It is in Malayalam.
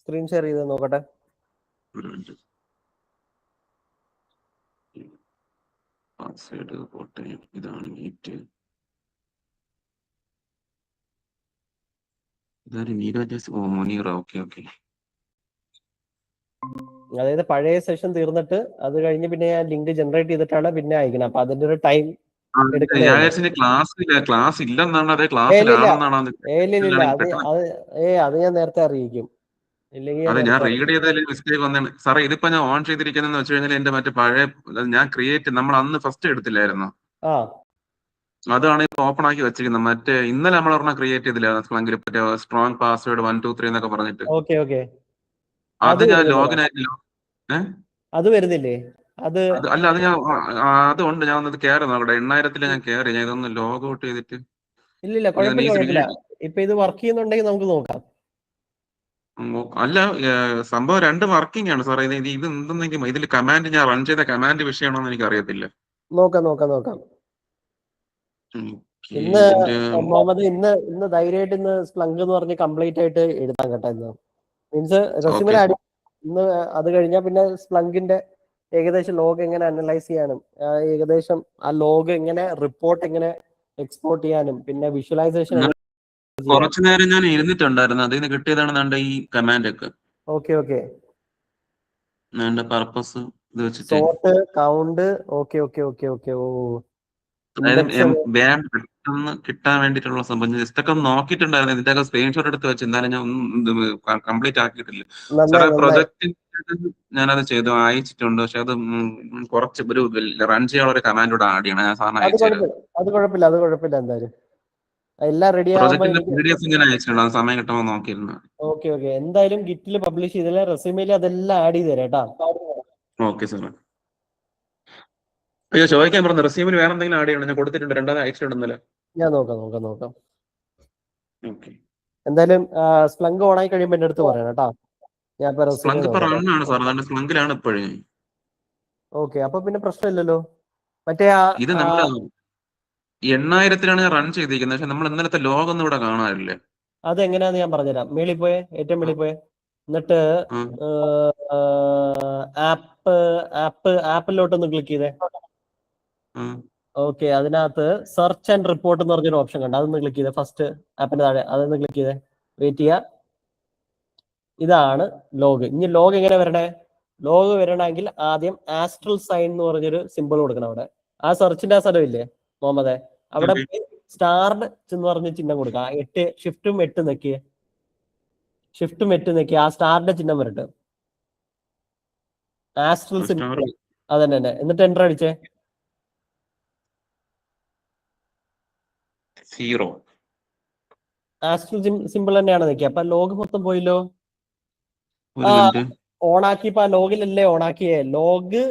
സ്ക്രീൻ ഷെയർ ചെയ്ത് നോക്കട്ടെ. പാസ്വേഡ് പോട്ടെ, ഇതാണ് മീറ്റ്. ഇതാണ് നീരജ്. ഓ മുനീറ. Okay okay. അതായത് പഴയ സെഷൻ തീർന്നിട്ട് അത് കഴിഞ്ഞ് പിന്നെ ഞാൻ ലിങ്ക് ജനറേറ്റ് ചെയ്തിട്ടാണ് പിന്നെ അയക്കുന്നത്. അപ്പൊ അതിന്റെ ഒരു ടൈം ക്ലാസ് ഇല്ലെന്നാണ്, അതെ ഇല്ല ക്ലാസ്സിലാണെന്നാണ്. അത് ഞാൻ നേരത്തെ അറിയിക്കും. ഇല്ലെങ്കിൽ അതെ, ഞാൻ റീഡ് ചെയ്തതിൽ മിസ്റ്റേക്ക് വന്നാണ് സാറേ. ഇതിപ്പോ ഞാൻ ഓൺ ചെയ്തിരിക്കുന്നതെന്ന് വെച്ച് കഴിഞ്ഞാൽ എന്റെ മറ്റേ പഴയ ഞാൻ നമ്മൾ അന്ന് ഫസ്റ്റ് എടുത്തില്ലായിരുന്നു, അതാണ് ഇപ്പൊ ഓപ്പൺ ആക്കി വെച്ചിരിക്കുന്നത്. മറ്റേ ഇന്നലെ നമ്മൾ ഒരെണ്ണം ക്രിയേറ്റ് ചെയ്തില്ലായിരുന്നു, മറ്റേ സ്ട്രോങ് പാസ്വേഡ് 1 2 3 എന്നൊക്കെ പറഞ്ഞിട്ട്. അത് ഞാൻ ലോഗിൻ ആയിട്ടില്ല. അത് വരുന്നില്ലേ? അത് അല്ല, അത് ഞാൻ അതുകൊണ്ട് ഞാൻ ഒന്ന് കയറി നോക്കട്ടെ. 8000 ഞാൻ കയറി. ഞാൻ ഇതൊന്ന് ലോഗ് ഔട്ട് ചെയ്തിട്ട്. ഇല്ല കുഴപ്പമില്ല. ഇപ്പൊ ഇത് വർക്ക് ചെയ്യുന്നുണ്ടെങ്കിൽ നമുക്ക് നോക്കാം. അല്ല, സംഭവം 2 വർക്കിംഗ് ആണ് സാറേ. ഇത് എന്തെന്നെങ്കിലും ഇതിൽ കമാൻഡ് ഞാൻ റൺ ചെയ്ത കമാൻഡ് വിഷയമാണോന്ന് എനിക്ക് അറിയത്തില്ല. നോക്കാം. ഇന്ന് മുഹമ്മദ് ഇന്ന് ധൈര്യമായിട്ട് ഇന്ന് സ്പ്ലങ്ക് എന്ന് പറഞ്ഞ് കംപ്ലീറ്റ് ആയിട്ട് എഴുതാൻ കേട്ടോ. ഇന്ന് മീൻസ് റെസ്യൂമിൽ ഇന്ന് അത് കഴിഞ്ഞാൽ പിന്നെ സ്പ്ലങ്കിന്റെ ഏകദേശം ലോഗ് എങ്ങനെ അനലൈസ് ചെയ്യാനും, ഏകദേശം ആ ലോഗ് എങ്ങനെ റിപ്പോർട്ട് എങ്ങനെ എക്സ്പോർട്ട് ചെയ്യാനും, പിന്നെ വിഷ്വലൈസേഷൻ കുറച്ചു നേരം ഞാൻ ഇരുന്നിട്ടുണ്ടായിരുന്നു. അതിൽ നിന്ന് കിട്ടിയതാണ് ഈ കമാൻഡ് ഒക്കെ. ഓക്കെ പർപ്പസ് ഇത് വെച്ചിട്ട് സോർട്ട് കൗണ്ട്. ഓക്കെ. പെട്ടെന്ന് കിട്ടാൻ വേണ്ടിയിട്ടുള്ള സംഭവം ജസ്റ്റ് ഒക്കെ നോക്കിയിട്ടുണ്ടായിരുന്നു. ഇതിന്റെ ഒക്കെ സ്ക്രീൻഷോട്ട് എടുത്ത് വെച്ച് എന്തായാലും ഞാൻ കംപ്ലീറ്റ് ആക്കിയിട്ടില്ല സാറേ. പ്രൊജക്ട് ഞാനത് ചെയ്തു അയച്ചിട്ടുണ്ട്. പക്ഷെ അത് കുറച്ച് ഒരു റൺ ചെയ്യാനുള്ള ഒരു കമാൻഡ് കൂടെ ആഡ് ചെയ്യണം. ഞാൻ സാറിന് അയച്ചു. അത് കുഴപ്പമില്ല. എന്തായാലും എല്ലാം റെഡി ആവുമ്പോൾ സമയം കിട്ടുമ്പോൾ നോക്കിയിരുന്നു. ഓക്കെ. എന്തായാലും ഗിറ്റിൽ പബ്ലിഷ് ചെയ്തില്ല, റെസ്യൂമിൽ അതെല്ലാം ആഡ് ചെയ്ത് തരാം കേട്ടോ. Okay sir. അയ്യോ, ചോദിക്കാൻ പറഞ്ഞു റെസ്യൂമിൽ വേറെ എന്തെങ്കിലും ആഡ് ചെയ്യണം? ഞാൻ കൊടുത്തിട്ടുണ്ട്, 2 അയച്ചിട്ടുണ്ടെന്നല്ലേ. ഞാൻ നോക്കാം. എന്തായാലും സ്പ്ലങ്ക് ഓൺ ആയി കഴിയുമ്പോൾ എന്റെ അടുത്ത് പറയണം കേട്ടോ. ഞാൻ ഓക്കെ. അപ്പൊ പിന്നെ പ്രശ്നമില്ലല്ലോ. മറ്റേ ഇത് നമ്മൾ 8000 ഞാൻ റൺ ചെയ്തിരിക്കുന്നത്. പക്ഷെ നമ്മൾ ഇന്നലത്തെ ലോഗ് ഒന്നും ഇവിടെ കാണാറില്ലേ? അതെങ്ങനെയാന്ന് ഞാൻ പറഞ്ഞുതരാം. ഏറ്റവും മേളിൽ പോയെ, എന്നിട്ട് ആപ്പിലോട്ടൊന്ന് ക്ലിക്ക് ചെയ്തേ. ഓക്കെ. അതിനകത്ത് സെർച്ച് ആൻഡ് റിപ്പോർട്ട് എന്ന് പറഞ്ഞൊരു ഓപ്ഷൻ കണ്ടു. അതൊന്ന് ക്ലിക്ക് ചെയ്തേ. ഫസ്റ്റ് ആപ്പിന്റെ താഴെ അതൊന്ന് ക്ലിക്ക് ചെയ്തേ. വെയിറ്റ് ചെയ്യുക. ഇതാണ് ലോഗ്. ഇനി ലോഗ് എങ്ങനെ വരണേ? ലോഗ് വരണമെങ്കിൽ ആദ്യം ആസ്ട്രൽ സൈൻ എന്ന് പറഞ്ഞൊരു സിമ്പിൾ കൊടുക്കണം. അവിടെ ആ സെർച്ചിന്റെ ആ സ്ഥലമില്ലേ മുഹമ്മദേ, അവിടെ സ്റ്റാർഡ് എന്ന് പറഞ്ഞ ചിഹ്നം കൊടുക്കുക. ഷിഫ്റ്റും 8 നെക്കിയ ആ സ്റ്റാറിന്റെ ചിഹ്നം വരട്ടെ. ആസ്ട്രൽ സിമ്പിൾ അതന്നെ. എന്നിട്ട് എൻ്റർ അടിച്ചേ. 0 ആസ്ട്രൽ സിമ്പിൾ തന്നെയാണ് നിൽക്കുക. അപ്പൊ ലോഗ് മൊത്തം പോയില്ലോ. ഓണാക്കിയപ്പോ ആ ലോഗിലല്ലേ ഓണാക്കിയേ? ലോഗ്